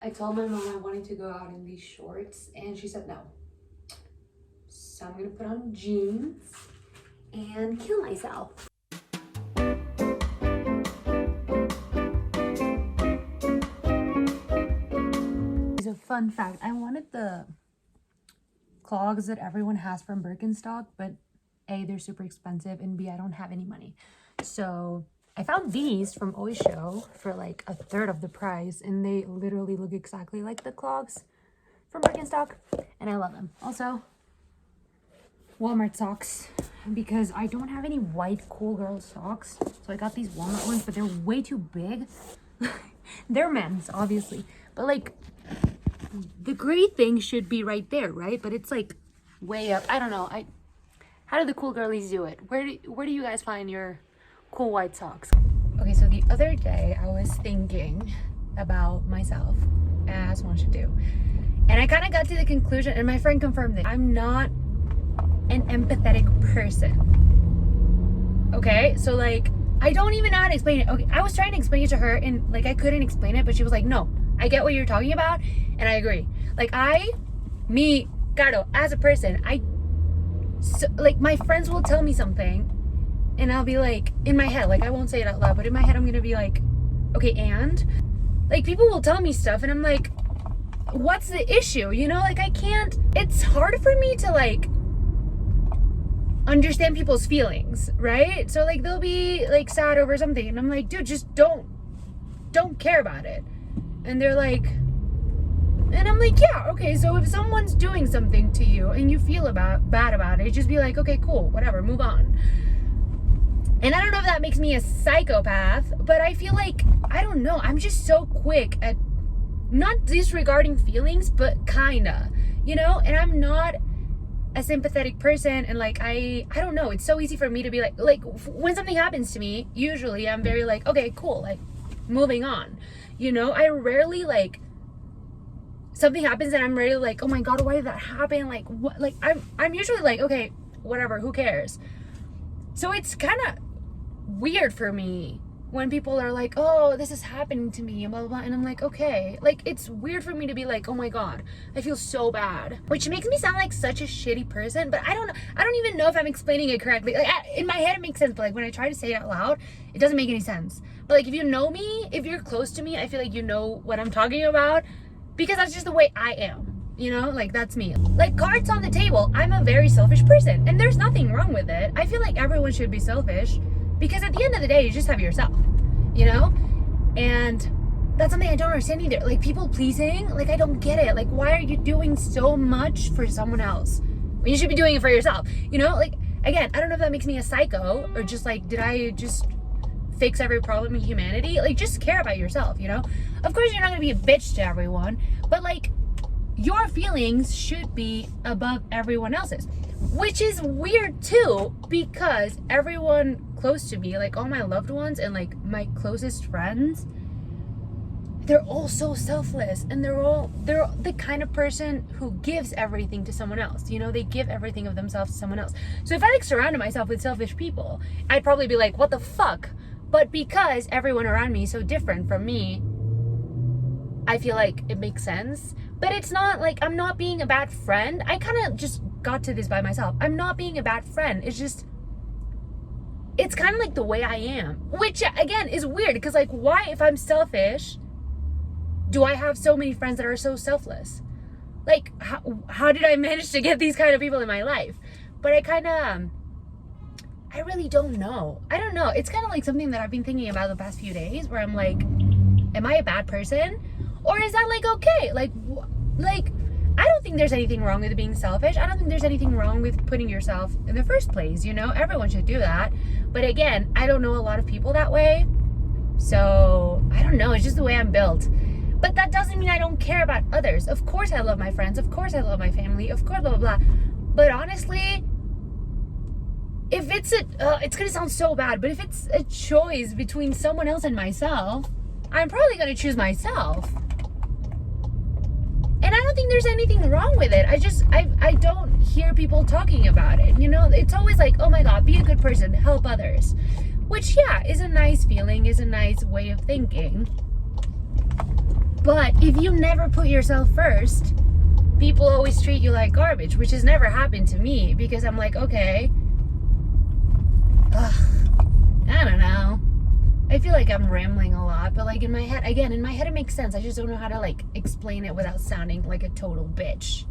I told my mom I wanted to go out in these shorts and she said no. So I'm gonna put on jeans and kill myself. It's a fun fact. I wanted the clogs that everyone has from Birkenstock, but A, they're super expensive, and B, I don't have any money. So I found these from Oysho for like a third of the price, and they literally look exactly like the clogs from Birkenstock, and I love them. Also, Walmart socks, because I don't have any white cool girl socks, so I got these Walmart ones, but they're way too big. They're men's, obviously, but like the gray thing should be right there, right? But it's like way up. I don't know. How do the cool girlies do it? Where do you guys find your cool white socks? Okay, so the other day I was thinking about myself, as one should do, and I kind of got to the conclusion, and my friend confirmed it, I'm not an empathetic person. Okay, so like I don't even know how to explain it. Okay, I was trying to explain it to her, and like I couldn't explain it, but she was like, no, I get what you're talking about, and I agree. Like Caro, as a person, like my friends will tell me something, and I'll be like, in my head, like I won't say it out loud, but in my head I'm gonna be like, okay, and like people will tell me stuff, and I'm like, what's the issue? You know, like I can't. It's hard for me to like understand people's feelings, right? So like they'll be like sad over something, and I'm like, dude, just don't care about it. And they're like, and I'm like, yeah, okay, so if someone's doing something to you and you feel bad about it, just be like, okay, cool, whatever, move on. And I don't know if that makes me a psychopath, but I feel like, I don't know, I'm just so quick at not disregarding feelings, but kinda, you know? And I'm not a sympathetic person, and like I don't know, it's so easy for me to be like when something happens to me, usually I'm very like, okay, cool, like moving on, you know? I rarely like something happens and I'm ready to like, oh my god, why did that happen? Like what? Like I'm usually like, okay, whatever, who cares? So it's kind of weird for me when people are like, oh, this is happening to me and blah blah blah, and I'm like, okay, like it's weird for me to be like, oh my god, I feel so bad, which makes me sound like such a shitty person. But I don't even know if I'm explaining it correctly. Like in my head it makes sense, but like when I try to say it out loud, it doesn't make any sense. But like if you know me, if you're close to me, I feel like you know what I'm talking about, because that's just the way I am, you know? Like that's me. Like cards on the table, I'm a very selfish person, and there's nothing wrong with it. I feel like everyone should be selfish, because at the end of the day, you just have yourself, you know? And that's something I don't understand either. Like people pleasing, like I don't get it. Like why are you doing so much for someone else when you should be doing it for yourself? You know, like again, I don't know if that makes me a psycho, or just like, did I just fix every problem in humanity? Like just care about yourself, you know? Of course you're not gonna be a bitch to everyone, but like your feelings should be above everyone else's, which is weird too, because everyone close to me, like all my loved ones and like my closest friends, they're all so selfless, and they're the kind of person who gives everything to someone else, you know? They give everything of themselves to someone else. So if I like surrounded myself with selfish people, I'd probably be like, what the fuck? But because everyone around me is so different from me, I feel like it makes sense. But it's not like I'm not being a bad friend. I kind of just got to this by myself. I'm not being a bad friend. It's just, it's kind of like the way I am, which again is weird, because like why, if I'm selfish, do I have so many friends that are so selfless? Like how did I manage to get these kind of people in my life? But I really don't know. I don't know. It's kind of like something that I've been thinking about the past few days, where I'm like, am I a bad person? Or is that like okay? Like I don't think there's anything wrong with being selfish. I don't think there's anything wrong with putting yourself in the first place, you know? Everyone should do that. But again, I don't know a lot of people that way. So I don't know. It's just the way I'm built. But that doesn't mean I don't care about others. Of course I love my friends. Of course I love my family. Of course, blah, blah, blah. But honestly, if it's it's gonna sound so bad, but if it's a choice between someone else and myself, I'm probably gonna choose myself. And I don't think there's anything wrong with it. I don't hear people talking about it, you know? It's always like, oh my god, be a good person, help others, which yeah, is a nice feeling, is a nice way of thinking. But if you never put yourself first, people always treat you like garbage, which has never happened to me, because I'm like, okay, ugh, I don't know. I feel like I'm rambling a lot, but like in my head it makes sense. I just don't know how to like explain it without sounding like a total bitch.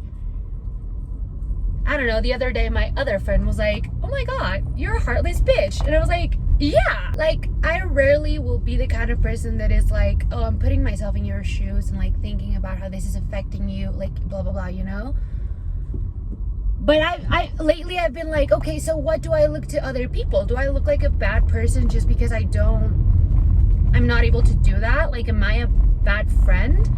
I don't know, the other day my other friend was like, oh my god, you're a heartless bitch. And I was like, yeah. Like, I rarely will be the kind of person that is like, oh, I'm putting myself in your shoes and like thinking about how this is affecting you, like blah blah blah, you know. But I lately I've been like, okay, so what do I look to other people? Do I look like a bad person just because I'm not able to do that? Like, am I a bad friend?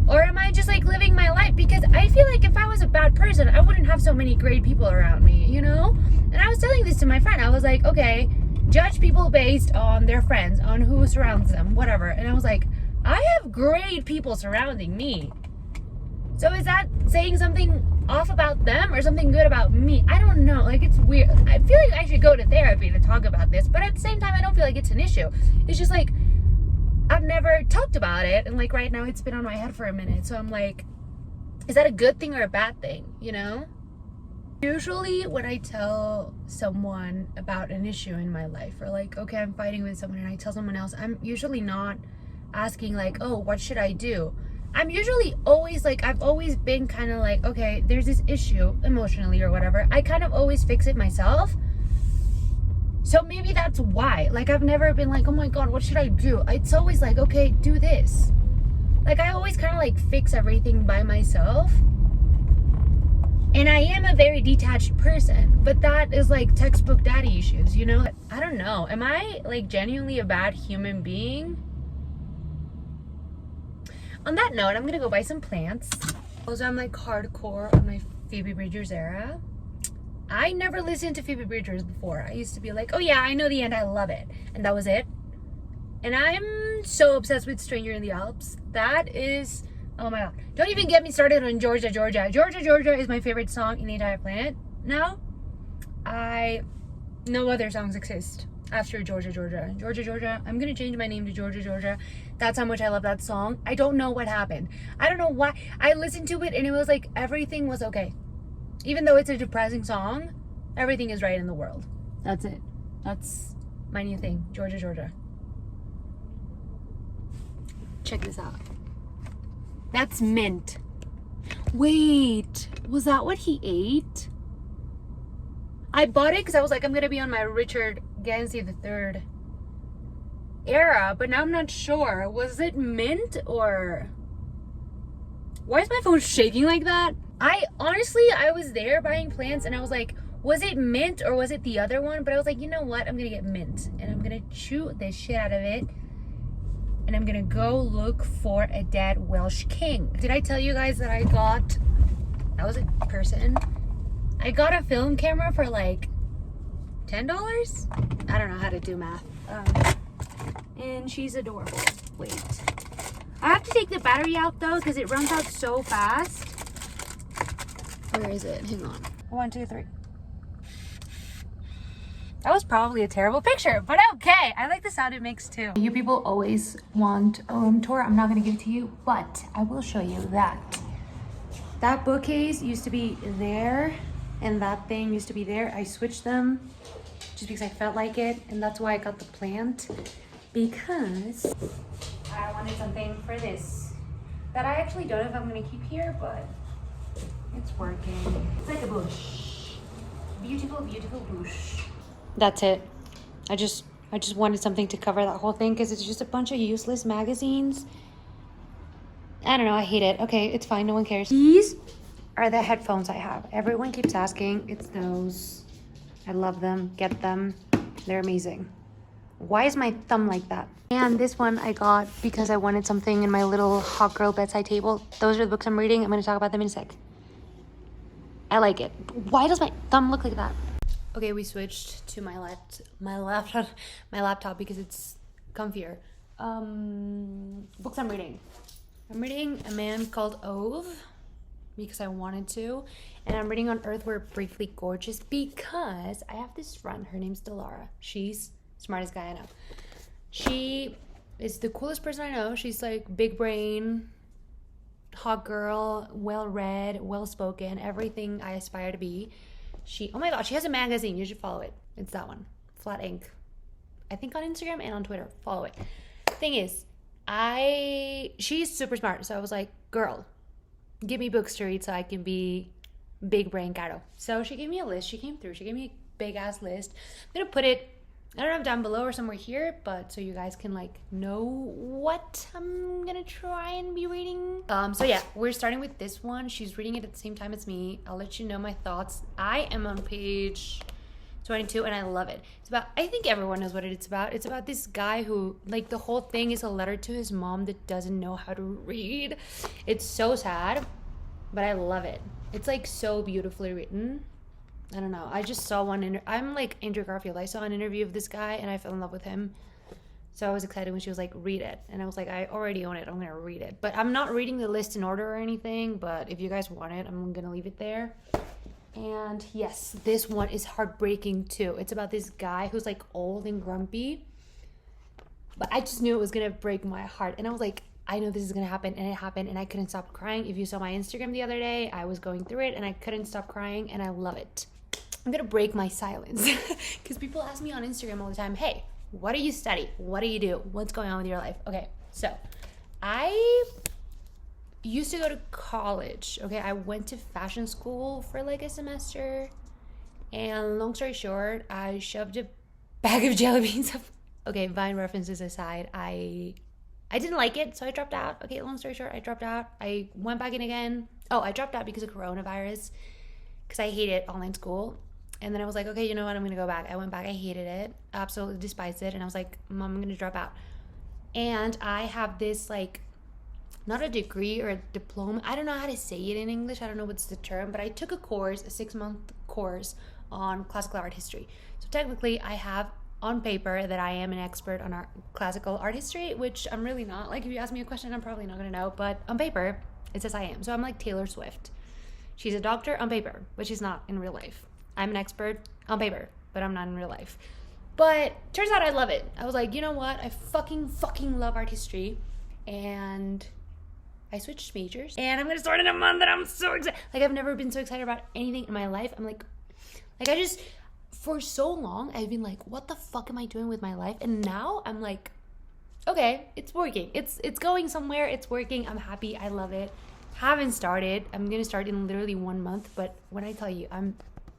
Or am I just like living my life? Because I feel like if I was a bad person, I wouldn't have so many great people around me, you know? And I was telling this to my friend. I was like, okay, judge people based on their friends, on who surrounds them, whatever. And I was like, I have great people surrounding me. So is that saying something off about them or something good about me? I don't know. Like, it's weird. I feel like I should go to therapy to talk about this, but at the same time, I don't feel like it's an issue. It's just like, I've never talked about it, and like right now it's been on my head for a minute, so I'm like, is that a good thing or a bad thing, you know? Usually when I tell someone about an issue in my life, or like, okay, I'm fighting with someone and I tell someone else, I'm usually not asking like, oh, what should I do? I'm usually always like, I've always been kind of like, okay, there's this issue emotionally or whatever, I kind of always fix it myself. So maybe that's why. Like, I've never been like, oh my god, what should I do? It's always like, okay, do this. Like, I always kind of like fix everything by myself. And I am a very detached person, but that is like textbook daddy issues, you know? I don't know. Am I like genuinely a bad human being? On that note, I'm gonna go buy some plants. Also, I'm like hardcore on my Phoebe Bridgers era. I never listened to Phoebe Bridgers before. I used to be like, oh yeah, I know the end, I love it. And that was it. And I'm so obsessed with Stranger in the Alps. That is, oh my god. Don't even get me started on Georgia, Georgia. Georgia, Georgia is my favorite song in the entire planet. Now, no other songs exist after Georgia, Georgia. Georgia, Georgia. I'm gonna change my name to Georgia, Georgia. That's how much I love that song. I don't know what happened. I don't know why. I listened to it and it was like everything was okay. Even though it's a depressing song, everything is right in the world. That's it. That's my new thing. Georgia, Georgia. Check this out. That's mint. Wait, was that what he ate? I bought it because I was like, I'm going to be on my Richard Gansey III era, but now I'm not sure. Was it mint or... Why is my phone shaking like that? I was there buying plants and I was like, was it mint or was it the other one? But I was like, you know what? I'm gonna get mint and I'm gonna chew the shit out of it. And I'm gonna go look for a dead Welsh king. Did I tell you guys that I was a person? I got a film camera for like $10? I don't know how to do math. And she's adorable. Wait. I have to take the battery out though because it runs out so fast. Where is it? Hang on. 1, 2, 3. That was probably a terrible picture, but okay. I like the sound it makes too. You people always want a room tour. I'm not gonna give it to you, but I will show you that. That bookcase used to be there and that thing used to be there. I switched them just because I felt like it, and that's why I got the plant, because I wanted something for this that I actually don't know if I'm gonna keep here, but it's working. It's like a bush. Beautiful, beautiful bush. That's it. I just wanted something to cover that whole thing because it's just a bunch of useless magazines. I don't know, I hate it. Okay, it's fine, no one cares. These are the headphones I have. Everyone keeps asking. It's those. I love them, get them. They're amazing. Why is my thumb like that? And this one I got because I wanted something in my little hot girl bedside table. Those are the books I'm reading. I'm gonna talk about them in a sec. I like it. Why does my thumb look like that? Okay, we switched to my laptop because it's comfier. Books I'm reading. I'm reading A Man Called Ove because I wanted to, and I'm reading On Earth We're Briefly Gorgeous because I have this friend. Her name's Dilara. She's smartest guy I know. She is the coolest person I know. She's like big brain, hot girl, well read, well spoken, everything I aspire to be. Oh my god, she has a magazine. You should follow it. It's that one, Flat Ink. I think on Instagram and on Twitter. Follow it. Thing is, she's super smart. So I was like, girl, give me books to read so I can be big brain Caro. So she gave me a list. She came through. She gave me a big ass list. I'm gonna put it, I don't know, down below or somewhere here, but so you guys can like know what I'm gonna try and be reading. So yeah, we're starting with this one. She's reading it at the same time as me. I'll let you know my thoughts. I am on page 22 and I love it. It's about, I think everyone knows what it's about. It's about this guy who, like, the whole thing is a letter to his mom that doesn't know how to read. It's so sad, but I love it. It's like so beautifully written. I don't know. I just saw one. I'm like Andrew Garfield. I saw an interview of this guy and I fell in love with him. So I was excited when she was like, read it. And I was like, I already own it. I'm going to read it. But I'm not reading the list in order or anything. But if you guys want it, I'm going to leave it there. And yes, this one is heartbreaking too. It's about this guy who's like old and grumpy. But I just knew it was going to break my heart. And I was like, I know this is going to happen. And it happened. And I couldn't stop crying. If you saw my Instagram the other day, I was going through it and I couldn't stop crying. And I love it. I'm gonna break my silence because people ask me on Instagram all the time, hey, what do you study? What do you do? What's going on with your life? Okay, so I used to go to college. Okay, I went to fashion school for like a semester, and long story short, I shoved a bag of jelly beans up. Okay, Vine references aside, I didn't like it, so I dropped out. Okay, long story short, I dropped out. I went back in again. Oh, I dropped out because of coronavirus, because I hated online school. And then I was like, okay, you know what? I'm going to go back. I went back. I hated it. Absolutely despised it. And I was like, Mom, I'm going to drop out. And I have this, like, not a degree or a diploma. I don't know how to say it in English. I don't know what's the term. But I took a course, a 6-month course on classical art history. So technically, I have on paper that I am an expert on classical art history, which I'm really not. Like, if you ask me a question, I'm probably not going to know. But on paper, it says I am. So I'm like Taylor Swift. She's a doctor on paper, but she's not in real life. I'm an expert on paper, but I'm not in real life. But turns out I love it. I was like, you know what? I fucking love art history. And I switched majors. And I'm going to start in a month and I'm so excited. Like, I've never been so excited about anything in my life. I'm like I just, for so long, I've been like, what the fuck am I doing with my life? And now I'm like, okay, it's working. It's going somewhere. It's working. I'm happy. I love it. Haven't started. I'm going to start in literally 1 month. But when I tell you, I'm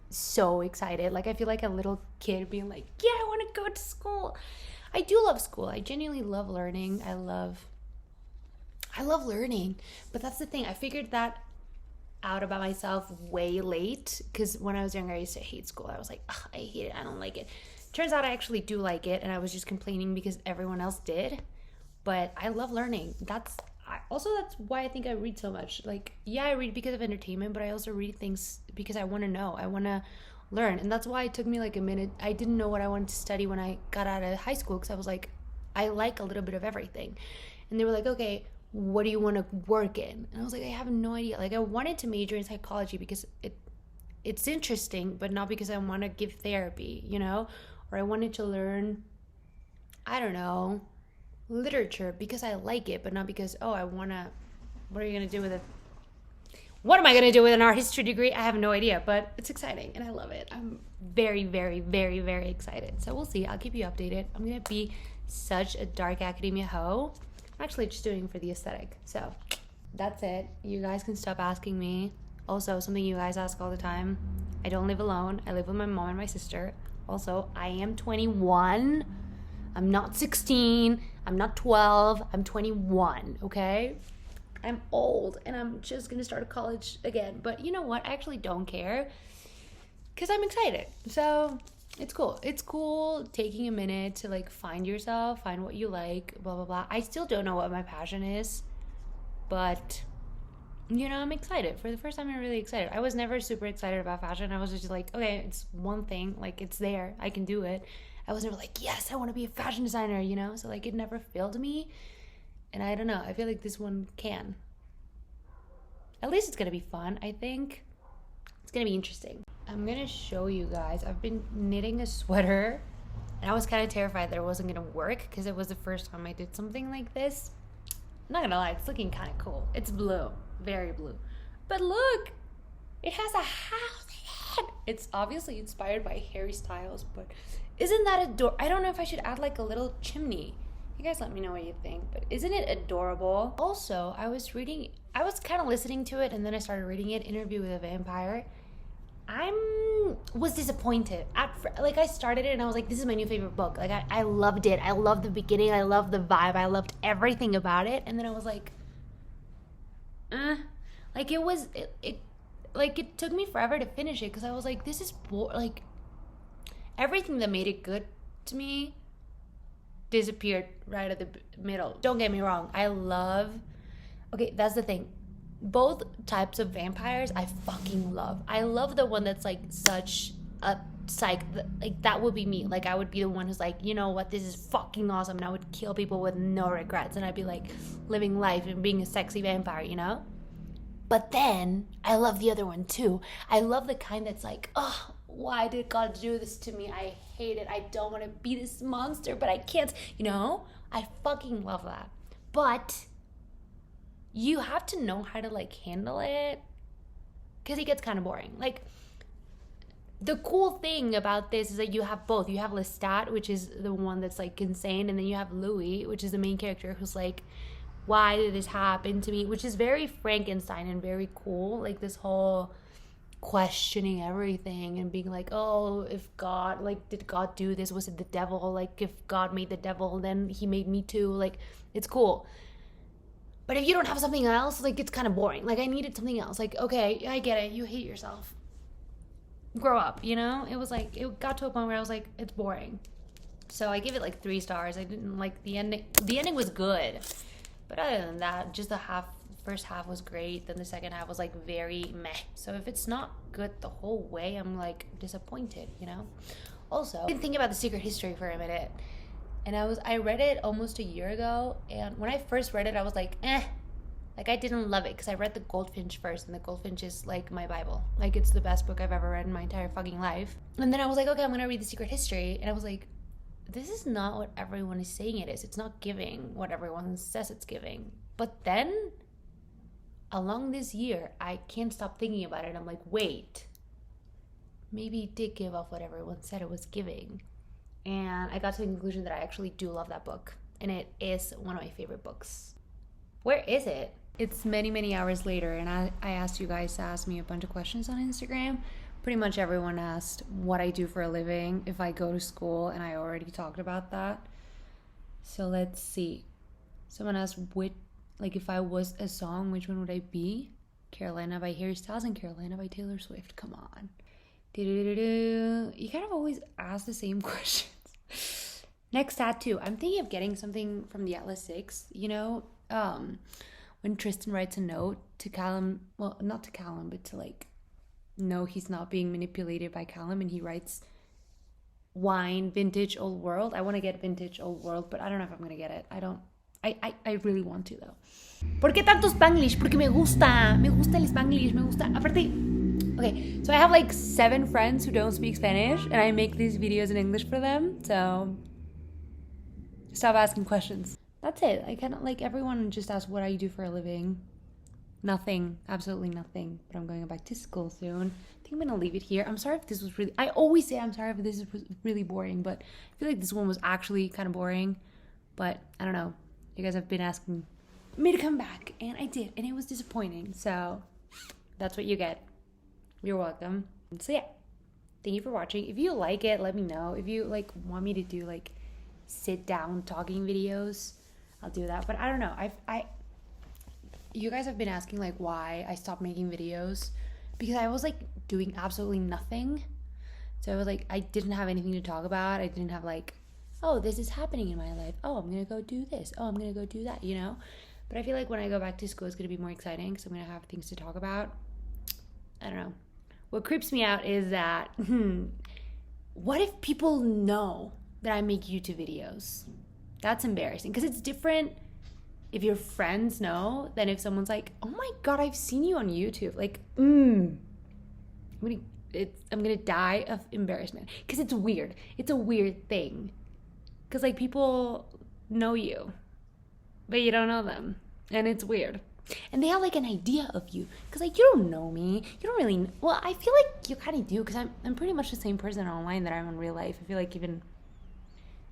so excited. Like, I feel like a little kid being like, yeah, I want to go to school. I do love school. I genuinely love learning. I love learning. But that's the thing. I figured that out about myself way late, because when I was younger, I used to hate school. I was like, I hate it. I don't like it. Turns out I actually do like it, and I was just complaining because everyone else did. But I love learning. That's why I think I read so much. Like, yeah, I read because of entertainment, but I also read things because I want to know. I want to learn. And that's why it took me like a minute. I didn't know what I wanted to study when I got out of high school, because I was like, I like a little bit of everything. And they were like, okay, what do you want to work in? And I was like, I have no idea. Like, I wanted to major in psychology because it's interesting, but not because I want to give therapy, you know? Or I wanted to learn, I don't know, literature because I like it, but not because, I want to, what are you going to do with it? What am I going to do with an art history degree? I have no idea, but it's exciting and I love it. I'm very, very, very, very excited. So we'll see. I'll keep you updated. I'm going to be such a dark academia hoe. I'm actually just doing it for the aesthetic. So that's it. You guys can stop asking me. Also, something you guys ask all the time. I don't live alone. I live with my mom and my sister. Also, I am 21. I'm not 16. I'm not 12. I'm 21, okay? I'm old, and I'm just going to start college again. But you know what? I actually don't care because I'm excited. So it's cool. It's cool taking a minute to, like, find yourself, find what you like, blah, blah, blah. I still don't know what my passion is, but, you know, I'm excited. For the first time, I'm really excited. I was never super excited about fashion. I was just like, okay, it's one thing. Like, it's there. I can do it. I was never like, yes, I want to be a fashion designer, you know? So, like, it never filled me. And I don't know. I feel like this one can. At least it's going to be fun, I think. It's going to be interesting. I'm going to show you guys. I've been knitting a sweater And I was kind of terrified that it wasn't going to work because it was the first time I did something like this. I'm not going to lie, it's looking kind of cool. It's blue, very blue. But look, it has a house head. It's obviously inspired by Harry Styles, but isn't that adorable? I don't know if I should add like a little chimney. You guys let me know what you think, but isn't it adorable? Also, I was kind of listening to it and then I started reading it, Interview with a Vampire. Was disappointed. I started it and I was like, this is my new favorite book. Like, I loved it. I loved the beginning. I loved the vibe. I loved everything about it. And then I was like, Like, it took me forever to finish it because I was like, this is like, everything that made it good to me disappeared right at the middle. Don't get me wrong. Okay, that's the thing. Both types of vampires I fucking love. I love the one that's like such a psych. Like, that would be me. Like, I would be the one who's like, you know what, this is fucking awesome. And I would kill people with no regrets. And I'd be like living life and being a sexy vampire, you know? But then I love the other one too. I love the kind that's like, oh, why did God do this to me? I hate it. I don't want to be this monster, but I can't. You know? I fucking love that. But you have to know how to like handle it because it gets kind of boring. Like, the cool thing about this is that you have both. You have Lestat, which is the one that's like insane, and then you have Louis, which is the main character who's like, why did this happen to me? Which is very Frankenstein and very cool. Like, this whole questioning everything and being like, oh, if God, like, did God do this? Was it the devil? Like, if God made the devil, then he made me too. Like, it's cool. But if you don't have something else, like, it's kind of boring. Like, I needed something else. Like, okay, I get it. You hate yourself. Grow up, you know? It was like, it got to a point where I was like, it's boring. So I give it like 3 stars. I didn't like the ending. The ending was good. But other than that, just the first half was great. Then the second half was like very meh. So if it's not good the whole way, I'm like disappointed, you know? Also, I've been thinking about The Secret History for a minute. And I read it almost a year ago. And when I first read it, I was like, Like, I didn't love it because I read The Goldfinch first. And The Goldfinch is like my Bible. Like, it's the best book I've ever read in my entire fucking life. And then I was like, okay, I'm going to read The Secret History. And I was like, this is not what everyone is saying it is. It's not giving what everyone says it's giving. But then, along this year, I can't stop thinking about it. I'm like, wait, maybe it did give off what everyone said it was giving. And I got to the conclusion that I actually do love that book. And it is one of my favorite books. Where is it? It's many, many hours later. And I asked you guys to ask me a bunch of questions on Instagram. Pretty much everyone asked what I do for a living, if I go to school, and I already talked about that. So let's see. Someone asked if I was a song, which one would I be? Carolina by Harry Styles and Carolina by Taylor Swift. Come on. You kind of always ask the same questions. Next tattoo. I'm thinking of getting something from the Atlas 6, you know? When Tristan writes a note to Callum, well, not to Callum, but to like, no, he's not being manipulated by Callum, and he writes wine, vintage, old world. I want to get vintage, old world, but I don't know if I'm going to get it. I really want to, though. ¿Por qué tanto Spanglish? Porque me gusta el Spanglish, me gusta. Aparte, okay, so I have like 7 friends who don't speak Spanish, and I make these videos in English for them, so stop asking questions. That's it. I kind of like everyone just asks what I do for a living. Nothing, absolutely nothing, but I'm going back to school soon. I think I'm gonna leave it here. I'm sorry if this was really, I always say I'm sorry if this was really boring, but I feel like this one was actually kind of boring, but I don't know. You guys have been asking me to come back, and I did, and it was disappointing, so that's what you get. You're welcome. So yeah, thank you for watching. If you like it, let me know. If you like want me to do like sit down talking videos, I'll do that, but I don't know. You guys have been asking like why I stopped making videos, because I was like doing absolutely nothing. So I was like, I didn't have anything to talk about. I didn't have like, oh, this is happening in my life. Oh, I'm gonna go do this. Oh, I'm gonna go do that, you know? But I feel like when I go back to school, it's gonna be more exciting because I'm gonna have things to talk about. I don't know. What creeps me out is that, what if people know that I make YouTube videos? That's embarrassing because it's different if your friends know than if someone's like, oh my God, I've seen you on YouTube. Like, I'm gonna I'm gonna die of embarrassment because it's weird. It's a weird thing because like people know you, but you don't know them, and it's weird. And they have like an idea of you because like you don't know me. You don't really. Well, I feel like you kind of do because I'm pretty much the same person online that I'm in real life. I feel like even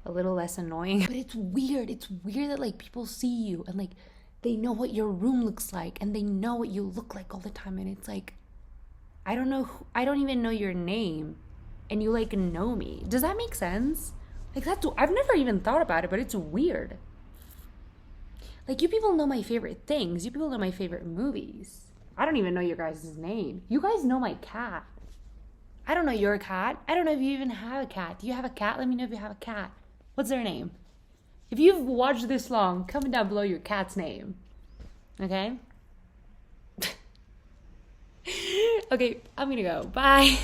a little less annoying. But it's weird. It's weird that like people see you and like they know what your room looks like and they know what you look like all the time, and it's like I don't know. I don't even know your name, and you like know me. Does that make sense? Like that's. I've never even thought about it, but it's weird. Like you people know my favorite things. You people know my favorite movies. I don't even know your guys' name. You guys know my cat. I don't know your cat. I don't know if you even have a cat. Do you have a cat? Let me know if you have a cat. What's their name? If you've watched this long, comment down below your cat's name. Okay? Okay, I'm gonna go. Bye.